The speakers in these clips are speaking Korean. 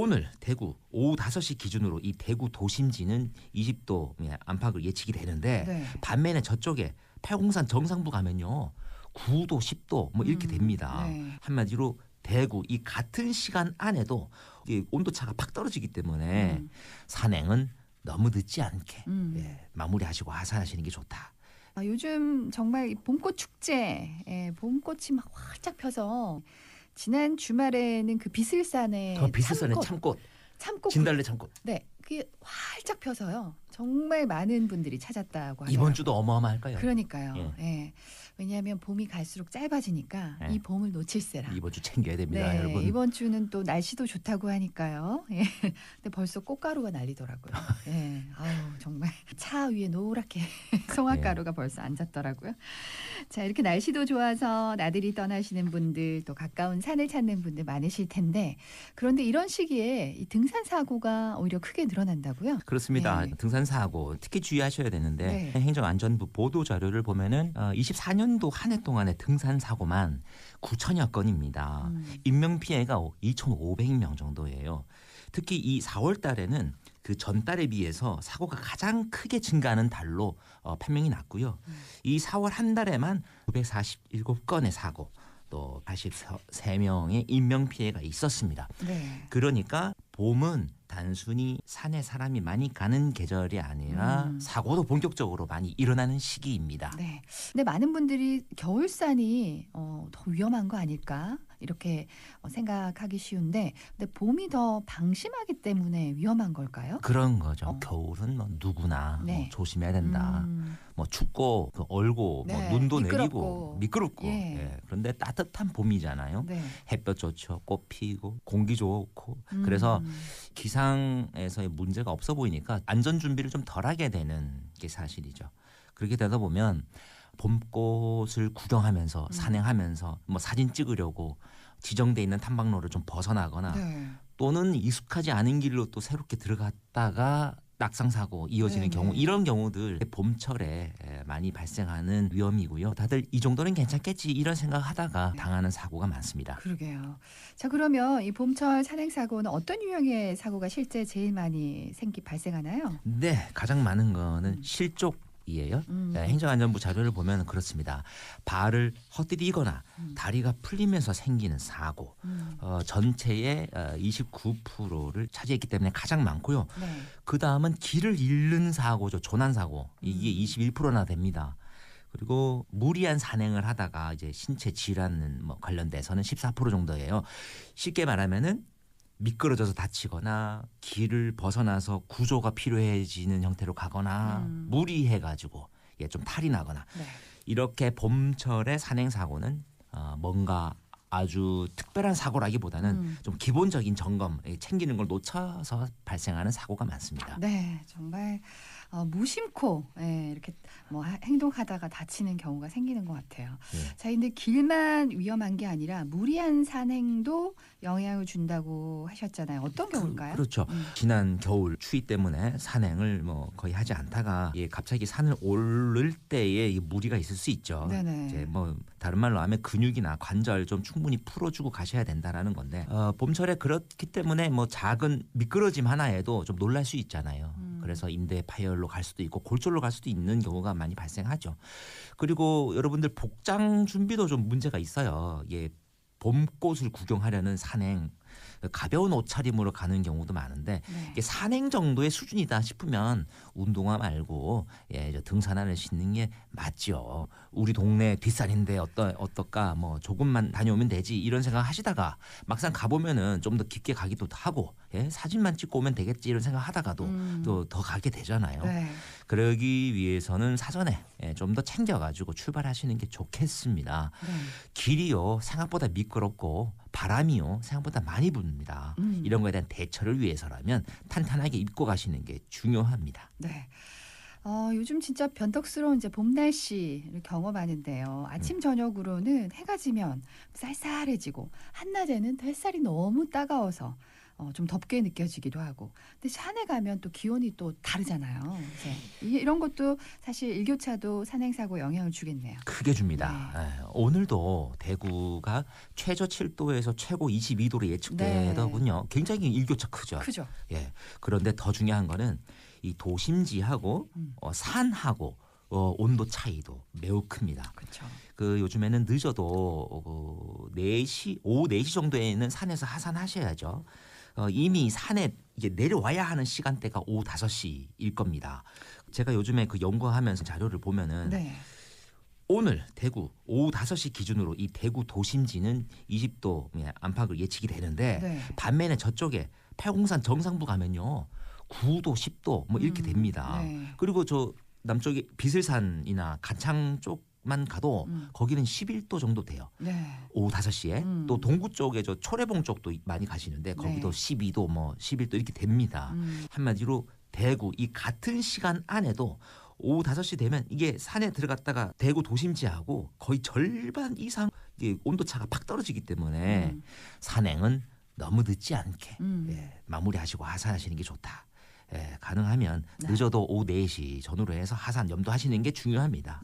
오늘 대구 오후 5시 기준으로 이 대구 도심지는 20도 안팎을 예측이 되는데 네. 반면에 저쪽에 팔공산 정상부 가면요 9도 10도 뭐 이렇게 됩니다. 네. 한마디로 대구 이 같은 시간 안에도 이 온도차가 팍 떨어지기 때문에 산행은 너무 늦지 않게 마무리하시고 하산하시는 게 좋다. 요즘 정말 이 봄꽃 축제, 봄꽃이 막 활짝 펴서 지난 주말에는 그 비슬산의 비슬산의 참꽃, 진달래 참꽃. 네, 그게 활짝 펴서요. 정말 많은 분들이 찾았다고 하더라고요. 이번 주도 어마어마할까요? 그러니까요. 예. 왜냐하면 봄이 갈수록 짧아지니까 이 봄을 놓칠세라. 이번 주 챙겨야 됩니다, 네, 여러분. 이번 주는 또 날씨도 좋다고 하니까요. 예. 근데 벌써 꽃가루가 날리더라고요. 예. 아유, 정말 차 위에 노랗게 송화가루가 벌써 앉았더라고요. 자, 이렇게 날씨도 좋아서 나들이 떠나시는 분들 또 가까운 산을 찾는 분들 많으실 텐데 그런데 이런 시기에 이 등산 사고가 오히려 크게 늘어난다고요? 그렇습니다. 네. 등산 사고 특히 주의하셔야 되는데 네. 행정안전부 보도 자료를 보면은 24년도 한 해 동안의 등산 사고만 9천여 건입니다. 인명 피해가 2,500명 정도예요. 특히 이 4월 달에는 그 전달에 비해서 사고가 가장 크게 증가하는 달로 판명이 났고요. 이 4월 한 달에만 947건의 사고 또 83명의 인명 피해가 있었습니다. 네. 그러니까 봄은 단순히 산에 사람이 많이 가는 계절이 아니라 사고도 본격적으로 많이 일어나는 시기입니다. 네. 근데 많은 분들이 겨울산이 더 위험한 거 아닐까 이렇게 생각하기 쉬운데 근데 봄이 더 방심하기 때문에 위험한 걸까요? 그런 거죠. 겨울은 뭐 누구나 네. 뭐 조심해야 된다. 뭐 춥고 얼고 네. 뭐 눈도 미끄럽고. 내리고 미끄럽고 예. 그런데 따뜻한 봄이잖아요. 네. 햇볕 좋죠. 꽃 피고 공기 좋고 그래서 기상에서의 문제가 없어 보이니까 안전 준비를 좀 덜하게 되는 게 사실이죠. 그렇게 되다 보면 봄꽃을 구경하면서 산행하면서 뭐 사진 찍으려고 지정돼 있는 탐방로를 좀 벗어나거나 네. 또는 익숙하지 않은 길로 또 새롭게 들어갔다가 낙상 사고 이어지는 네네. 경우 이런 경우들 봄철에 많이 발생하는 위험이고요. 다들 이 정도는 괜찮겠지 이런 생각하다가 당하는 사고가 많습니다. 그러게요. 자, 그러면 이 봄철 산행 사고는 어떤 유형의 사고가 실제 제일 많이 발생하나요? 네, 가장 많은 거는 실족이에요. 행정안전부 자료를 보면 그렇습니다. 발을 헛디디거나 다리가 풀리면서 생기는 사고 전체의 29%를 차지했기 때문에 가장 많고요. 네. 그다음은 길을 잃는 사고죠. 조난사고. 이게 21%나 됩니다. 그리고 무리한 산행을 하다가 이제 신체 질환 뭐 관련돼서는 14% 정도예요. 쉽게 말하면은 미끄러져서 다치거나 길을 벗어나서 구조가 필요해지는 형태로 가거나 무리해가지고 좀 탈이 나거나 네. 이렇게 봄철의 산행 사고는 뭔가 아주 특별한 사고라기보다는 좀 기본적인 점검 챙기는 걸 놓쳐서 발생하는 사고가 많습니다. 네, 정말 무심코 이렇게 뭐 행동하다가 다치는 경우가 생기는 것 같아요. 네. 자, 근데 길만 위험한 게 아니라 무리한 산행도 영향을 준다고 하셨잖아요. 어떤 경우일까요? 그렇죠. 지난 겨울 추위 때문에 산행을 뭐 거의 하지 않다가 갑자기 산을 오를 때에 무리가 있을 수 있죠. 네네. 이제 뭐 다른 말로 하면 근육이나 관절 좀 충분히 풀어주고 가셔야 된다라는 건데 봄철에 그렇기 때문에 뭐 작은 미끄러짐 하나에도 좀 놀랄 수 있잖아요. 그래서 인대 파열로 갈 수도 있고 골절로 갈 수도 있는 경우가 많이 발생하죠. 그리고 여러분들 복장 준비도 좀 문제가 있어요. 봄꽃을 구경하려는 산행 가벼운 옷차림으로 가는 경우도 많은데 네. 이게 산행 정도의 수준이다 싶으면 운동화 말고 등산화를 신는 게 맞죠. 우리 동네 뒷산인데 어떨까 뭐 조금만 다녀오면 되지 이런 생각 하시다가 막상 가보면은 좀 더 깊게 가기도 하고 사진만 찍고 오면 되겠지 이런 생각 하다가도 또 더 가게 되잖아요. 네. 그러기 위해서는 사전에 좀 더 챙겨가지고 출발하시는 게 좋겠습니다. 네. 길이요 생각보다 미끄럽고 바람이요 생각보다 많이 붑니다. 이런 거에 대한 대처를 위해서라면 탄탄하게 입고 가시는 게 중요합니다. 네. 요즘 진짜 변덕스러운 이제 봄 날씨를 경험하는데요. 아침 저녁으로는 해가 지면 쌀쌀해지고 한낮에는 햇살이 너무 따가워서 좀 덥게 느껴지기도 하고. 근데 산에 가면 또 기온이 또 다르잖아요. 이런 것도 사실 일교차도 산행사고 영향을 주겠네요. 크게 줍니다. 네. 오늘도 대구가 최저 7도에서 최고 22도로 예측되더군요. 굉장히 일교차 크죠. 크죠. 예. 그런데 더 중요한 거는 이 도심지하고 산하고 온도 차이도 매우 큽니다. 그렇죠. 그 요즘에는 늦어도 4시, 오후 4시 정도에는 산에서 하산하셔야죠. 이미 산에 이제 내려와야 하는 시간대가 오후 5시일 겁니다. 제가 요즘에 그 연구하면서 자료를 보면은 네. 오늘 대구 오후 5시 기준으로 이 대구 도심지는 20도 안팎을 예측이 되는데 네. 반면에 저쪽에 팔공산 정상부 가면요 9도, 10도 뭐 이렇게 됩니다. 네. 그리고 저 남쪽에 비슬산이나 간창 쪽만 가도 거기는 11도 정도 돼요. 네. 오후 5시에 또 동구 쪽에 저 초래봉 쪽도 많이 가시는데 거기도 네. 12도 뭐 11도 이렇게 됩니다. 한마디로 대구 이 같은 시간 안에도 오후 5시 되면 이게 산에 들어갔다가 대구 도심지하고 거의 절반 이상 이게 온도차가 팍 떨어지기 때문에 산행은 너무 늦지 않게 마무리하시고 하산하시는 게 좋다. 가능하면 네. 늦어도 오후 4시 전후로 해서 하산 염두하시는 게 중요합니다.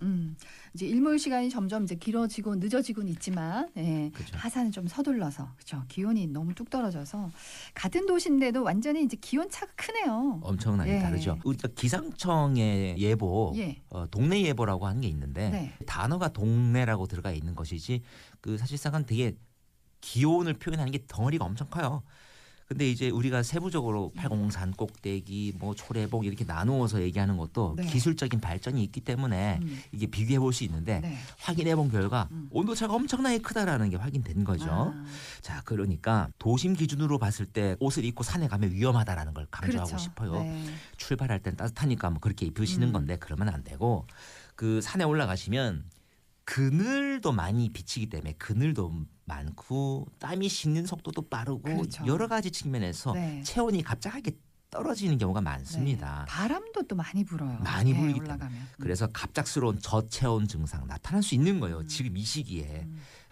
이제 일몰 시간이 점점 이제 길어지고 늦어지고는 있지만 그렇죠. 하산은 좀 서둘러서 그렇죠. 기온이 너무 뚝 떨어져서 같은 도시인데도 완전히 이제 기온 차가 크네요. 엄청나게 예. 다르죠. 우리가 기상청의 예보, 예. 동네 예보라고 하는 게 있는데 네. 단어가 동네라고 들어가 있는 것이지 그 사실상은 되게 기온을 표현하는 게 덩어리가 엄청 커요. 근데 이제 우리가 세부적으로 팔공산 꼭대기 뭐 초래봉 이렇게 나누어서 얘기하는 것도 네. 기술적인 발전이 있기 때문에 이게 비교해 볼 수 있는데 네. 확인해 본 결과 온도차가 엄청나게 크다라는 게 확인된 거죠. 아. 자, 그러니까 도심 기준으로 봤을 때 옷을 입고 산에 가면 위험하다라는 걸 강조하고 그렇죠. 싶어요. 네. 출발할 땐 따뜻하니까 뭐 그렇게 입으시는 건데 그러면 안 되고 그 산에 올라가시면 그늘도 많이 비치기 때문에 그늘도 많고 땀이 식는 속도도 빠르고 그렇죠. 여러 가지 측면에서 네. 체온이 갑자기 떨어지는 경우가 많습니다. 네. 바람도 또 많이 불어요. 많이 불기 올라가면. 그래서 갑작스러운 저체온 증상 나타날 수 있는 거예요. 지금 이 시기에.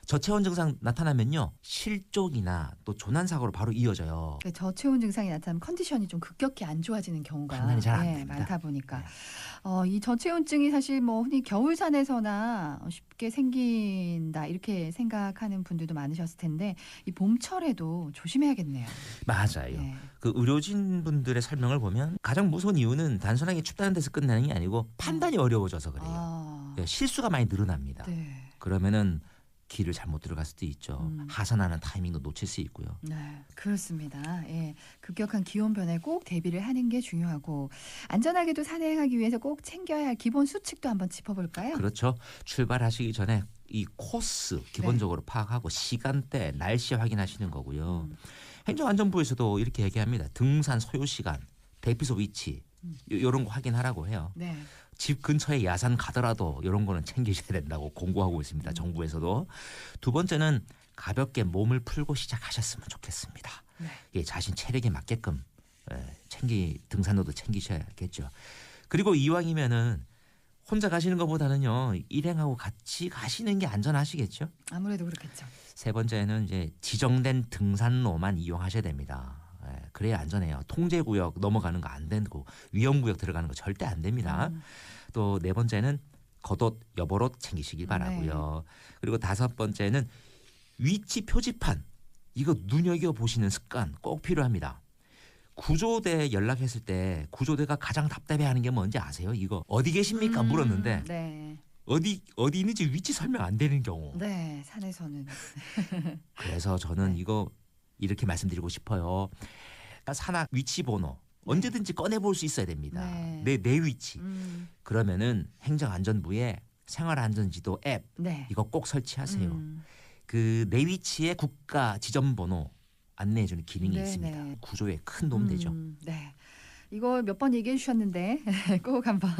저체온 증상 나타나면요. 실족이나 또 조난 사고로 바로 이어져요. 네, 저체온 증상이 나타나면 컨디션이 좀 급격히 안 좋아지는 경우가 판단이 잘안 됩니다. 많다 보니까 네. 이 저체온증이 사실 뭐 흔히 겨울산에서나 쉽게 생긴다 이렇게 생각하는 분들도 많으셨을 텐데 이 봄철에도 조심해야겠네요. 맞아요. 네. 그 의료진 분들의 설명을 보면 가장 무서운 이유는 단순하게 춥다는 데서 끝나는 게 아니고 판단이 어려워져서 그래요. 아, 실수가 많이 늘어납니다. 네. 그러면은 길을 잘못 들어갈 수도 있죠. 하산하는 타이밍도 놓칠 수 있고요. 네, 그렇습니다. 예, 급격한 기온 변화에 꼭 대비를 하는 게 중요하고 안전하게도 산행하기 위해서 꼭 챙겨야 할 기본 수칙도 한번 짚어볼까요? 그렇죠. 출발하시기 전에 이 코스 기본적으로 파악하고 시간대, 날씨 확인하시는 거고요. 행정안전부에서도 이렇게 얘기합니다. 등산 소요 시간, 대피소 위치 이런 거 확인하라고 해요. 네. 집 근처에 야산 가더라도 이런 거는 챙기셔야 된다고 공고하고 있습니다. 정부에서도. 두 번째는 가볍게 몸을 풀고 시작하셨으면 좋겠습니다. 네. 예, 자신 체력에 맞게끔 등산로도 챙기셔야겠죠. 그리고 이왕이면은 혼자 가시는 것보다는요 일행하고 같이 가시는 게 안전하시겠죠. 아무래도 그렇겠죠. 세 번째는 이제 지정된 등산로만 이용하셔야 됩니다. 그래야 안전해요. 통제구역 넘어가는 거 안 되고 위험구역 들어가는 거 절대 안 됩니다. 또 네 번째는 겉옷, 여벌옷 챙기시길 바라고요. 그리고 다섯 번째는 위치 표지판 이거 눈여겨 보시는 습관 꼭 필요합니다. 구조대 연락했을 때 구조대가 가장 답답해하는 게 뭔지 아세요? 이거 어디 계십니까? 물었는데 네. 어디 있는지 위치 설명 안 되는 경우. 네, 산에서는 그래서 저는 이거 이렇게 말씀드리고 싶어요. 산악 위치 번호 언제든지 꺼내볼 수 있어야 됩니다. 네. 내 위치. 그러면은 행정안전부의 생활안전지도 앱 네. 이거 꼭 설치하세요. 그 내 위치의 국가 지점번호 안내해주는 기능이 네, 있습니다. 네. 구조에 큰 도움 되죠. 네. 이거 몇 번 얘기해 주셨는데 꼭 한번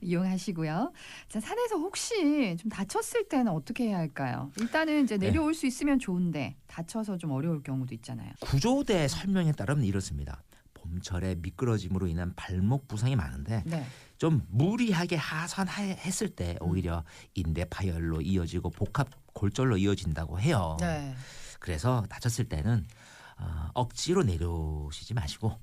이용하시고요. 자, 산에서 혹시 좀 다쳤을 때는 어떻게 해야 할까요? 일단은 이제 내려올 수 있으면 좋은데 다쳐서 좀 어려울 경우도 있잖아요. 구조대 설명에 따르면 이렇습니다. 봄철에 미끄러짐으로 인한 발목 부상이 많은데 네. 좀 무리하게 하산했을 때 오히려 인대 파열로 이어지고 복합 골절로 이어진다고 해요. 네. 그래서 다쳤을 때는 억지로 내려오시지 마시고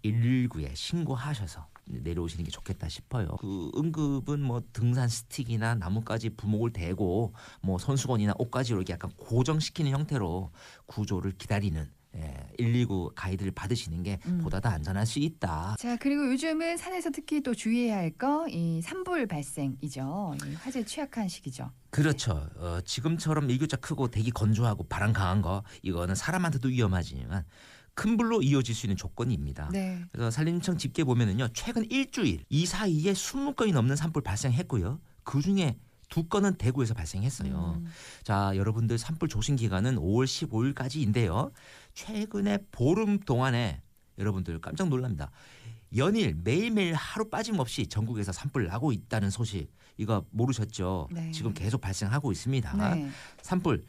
119에 신고하셔서 내려오시는 게 좋겠다 싶어요. 그 응급은 뭐 등산 스틱이나 나뭇가지 부목을 대고 뭐 손수건이나 옷가지로 이렇게 약간 고정시키는 형태로 구조를 기다리는 119 가이드를 받으시는 게 보다 더 안전할 수 있다. 자, 그리고 요즘은 산에서 특히 또 주의해야 할 거 이 산불 발생이죠. 이 화재 취약한 시기죠. 그렇죠. 지금처럼 일교차 크고 대기 건조하고 바람 강한 거 이거는 사람한테도 위험하지만 큰 불로 이어질 수 있는 조건입니다. 네. 그래서 산림청 집계 보면은요, 최근 일주일 이 사이에 20건이 넘는 산불 발생했고요. 그 중에 2건은 대구에서 발생했어요. 자, 여러분들 산불 조심 기간은 5월 15일까지인데요. 최근에 보름 동안에 여러분들 깜짝 놀랍니다. 연일 매일매일 하루 빠짐없이 전국에서 산불 나고 있다는 소식 이거 모르셨죠? 네. 지금 계속 발생하고 있습니다. 네. 산불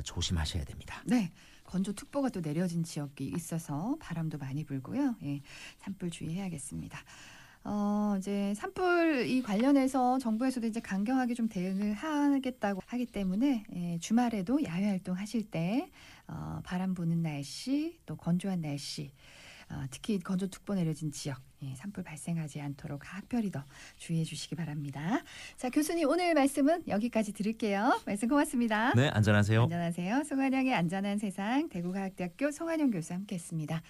조심하셔야 됩니다. 네. 건조특보가 또 내려진 지역이 있어서 바람도 많이 불고요. 예, 산불 주의해야겠습니다. 이제 산불 이 관련해서 정부에서도 이제 강경하게 좀 대응을 하겠다고 하기 때문에 주말에도 야외 활동 하실 때 바람 부는 날씨 또 건조한 날씨 특히 건조특보 내려진 지역 산불 발생하지 않도록 각별히 더 주의해 주시기 바랍니다. 자, 교수님 오늘 말씀은 여기까지 들을게요. 말씀 고맙습니다. 네, 안전하세요. 안전하세요. 송한영의 안전한 세상 대구과학대학교 송한영 교수와 함께했습니다.